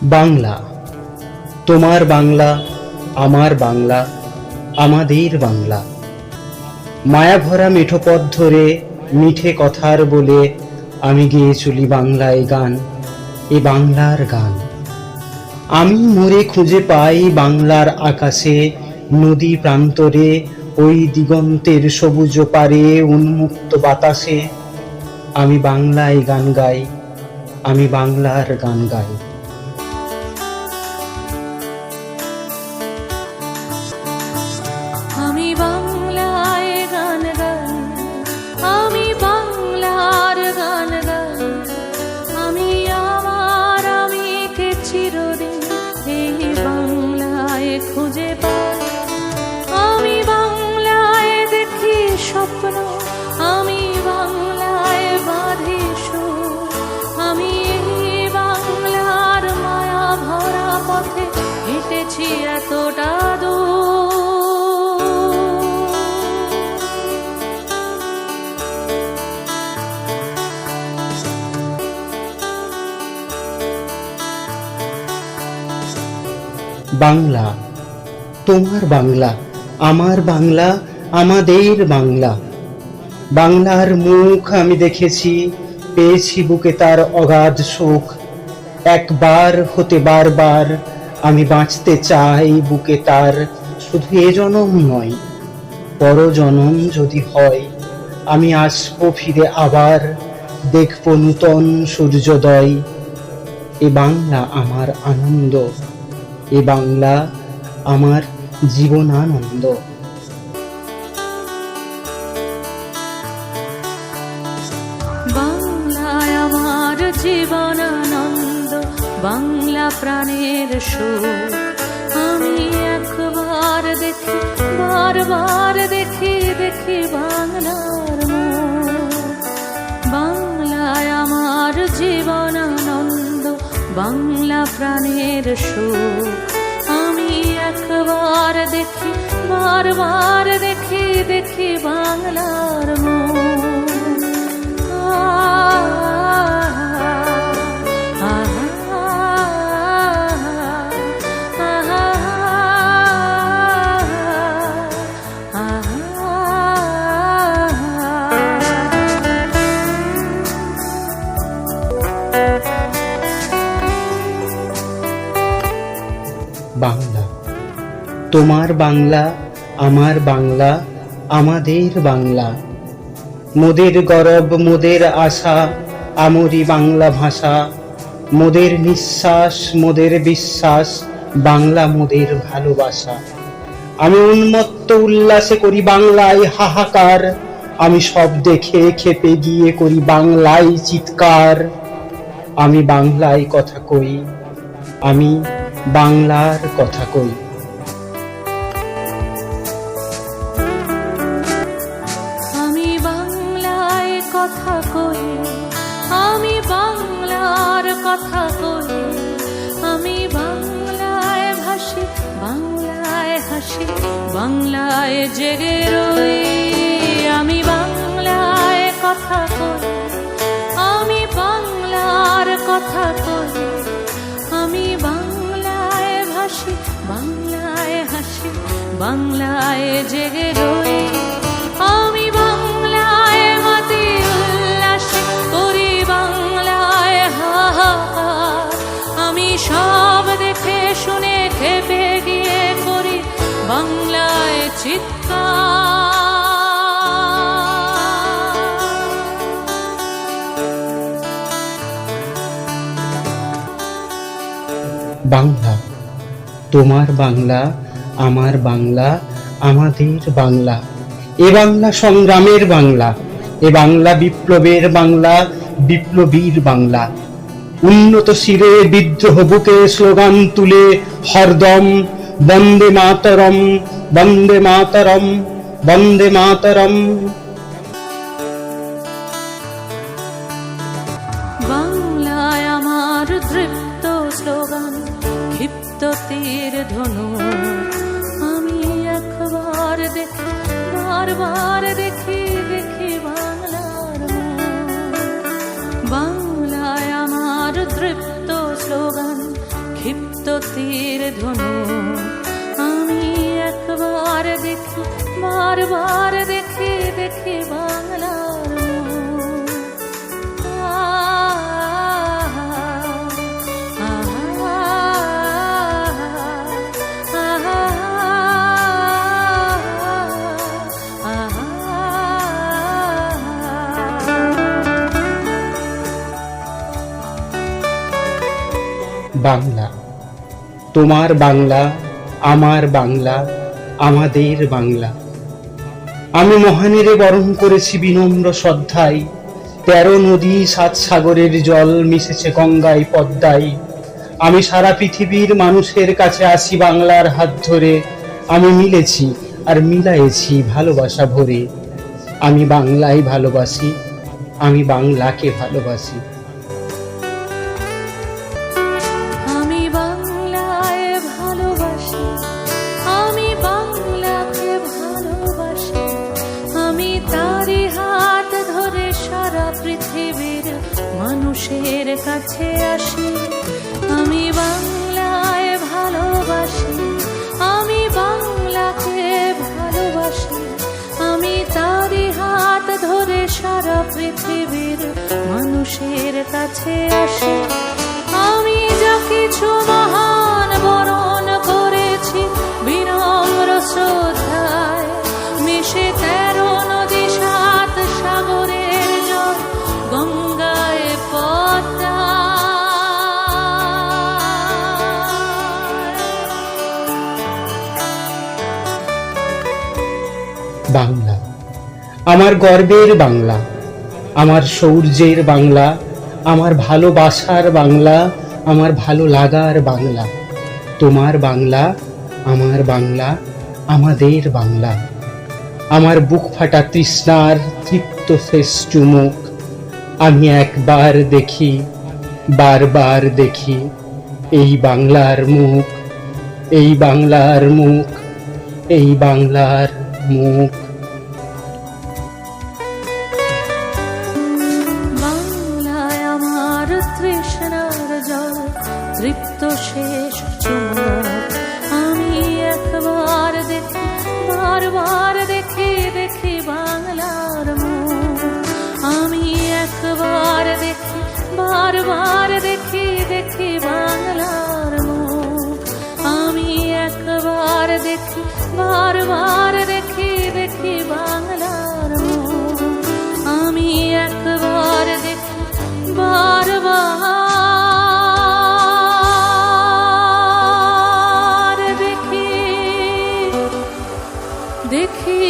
বাংলা, তোমার বাংলা, আমার বাংলা, আমাদের বাংলা। মায়া ভরা মিঠো পথ ধরে মিঠে কথার বলে আমি গেয়ে চলি বাংলায় গান, এ বাংলার গান। আমি মোরে খুঁজে পাই বাংলার আকাশে, নদী প্রান্তরে, ওই দিগন্তের সবুজ পারে, উন্মুক্ত বাতাসে। আমি বাংলায় গান গাই, আমি বাংলার গান গাই। আমি বাংলায় গান গাই, আমি বাংলার গান গাই। আমি আমার আমিকে চিরদিন এই বাংলায় খুঁজে পাই। আমি বাংলায় দেখি স্বপ্ন, আমি বাংলায় বাঁধি সুর। আমি এই বাংলার মায়া ভরা পথে হেঁটেছি এতটা দূর। বাংলা, তোমার বাংলা, আমার বাংলা, আমাদের বাংলা। বাংলার মুখ আমি দেখেছি, পেয়েছি বুকে তার অগাধ সুখ। একবার হতে বারবার আমি বাঁচতে চাই বুকে তার, শুধু এ জনম নয়, পরজনম যদি হয়। আমি আসবো ফিরে আবার, দেখবো নূতন সূর্যোদয়। এ বাংলা আমার আনন্দ, এ বাংলা আমার জীবনানন্দ। বাংলায় আমার জীবনানন্দ, বাংলা প্রাণের সুখ। আমি একবার দেখি, বারবার দেখি, দেখি বাংলার মুখ। বাংলায় আমার জীবনানন্দ, বাংলা প্রাণের সুখ। আমি একবার দেখি, বারবার দেখি, দেখি বাংলার মুখ। বাংলা, তোমার বাংলা, আমার বাংলা, আমাদের বাংলা। মোদের গরব, মোদের আশা, আমরি বাংলা ভাষা। মোদের নিঃশ্বাস, মোদের বিশ্বাস, বাংলা মোদের ভালোবাসা। আমি উন্মত্ত উল্লাসে করি বাংলায় হাহাকার, আমি সব দেখে খেপে গিয়ে করি বাংলায় চিৎকার। আমি বাংলায় কথা কই, আমি বাংলার কথা কই। আমি বাংলায় কথা কই, আমি বাংলার কথা কই। আমি বাংলায় ভাসি, বাংলায় হাসি, বাংলায় জেগে রই। আমি বাংলায় কথা কই, আমি বাংলার কথা কই। আমি বাংলায় ভাসি, বাংলায় হাসি, বাংলায় জেগে রই। আমি বাংলায় মাতি উল্লাসে করি বাংলায় হাহাকার। আমি সব দেখে শুনে খেপে গিয়ে করি বাংলায় চিৎকার। বাংলা, তোমার বাংলা, আমার বাংলা, আমাদের বাংলা। এ বাংলা সংগ্রামের বাংলা, এ বাংলা বিপ্লবের বাংলা, বিপ্লবীর বাংলা। উন্নত শিরে বিদ্রোহ বুকে স্লোগান তুলে হরদম বন্দে মাতরম, বন্দে মাতরম, বন্দে মাতরম। বাংলায় আমার দৃপ্ত স্লোগান, ক্ষিপ্ত তীর ধনু। আমি একবার দেখি, বারবার দেখি, দেখি বাংলার মুখ। বাংলায় আমার দৃপ্ত স্লোগান, ক্ষিপ্ত তীর ধনুক আমি একবার দেখি, বারবার দেখি দেখি বাংলার মুখ। বাংলা, তোমার বাংলা, আমার বাংলা, আমাদের বাংলা। আমি মহানীরে বরণ করেছি বিনম্র শ্রদ্ধায়, 13 নদী 7 সাগরের জল মিশেছে গঙ্গায় পদ্মায়। আমি সারা পৃথিবীর মানুষের কাছে আসি বাংলার হাত ধরে, আমি মিলেছি আর মিলাইছি ভালোবাসা ভরে। আমি বাংলায় ভালোবাসি, আমি বাংলাকে ভালোবাসি। আমি বাংলায় ভালোবাসি, আমি বাংলাকে ভালোবাসি, আমি তারি হাত ধরে সারা পৃথিবীর মানুষের কাছে আসি। আমি বাংলায় ভালোবাসি, আমি বাংলাকে ভালোবাসি, আমি তারি হাত ধরে সারা পৃথিবীর মানুষের কাছে আসি। আমি যা কিছু মহান বরণ করেছি বিনম্র শ্রদ্ধায়, মিশে 13 নদী 7 সাগরের জল গঙ্গায় পদ্মায়। বাংলা আমার গর্বের বাংলা, আমার শৌর্যের বাংলা, আমার ভালোবাসার বাংলা, আমার ভালো লাগার বাংলা। তোমার বাংলা, আমার বাংলা, আমাদের বাংলা। আমার বুক ফাটা তৃষ্ণার তৃপ্ত শেষ চুমুক আমি একবার দেখি, বারবার দেখি এই বাংলার মুখ, এই বাংলার মুখ, এই বাংলার মুখ। বাংলায় আমার তৃষ্ণার জল তৃপ্ত শেষ চুমুক আমি একবার দেখি, বারবার দেখি দেখি বাংলার মুখ। আমি একবার দেখি, বারবার দেখি দেখি বাংলার মুখ। আমি একবার দেখি, বারবার দেখি দেখি বাংলার মুখ। আমি একবার দেখি, বারবার দেখি দেখি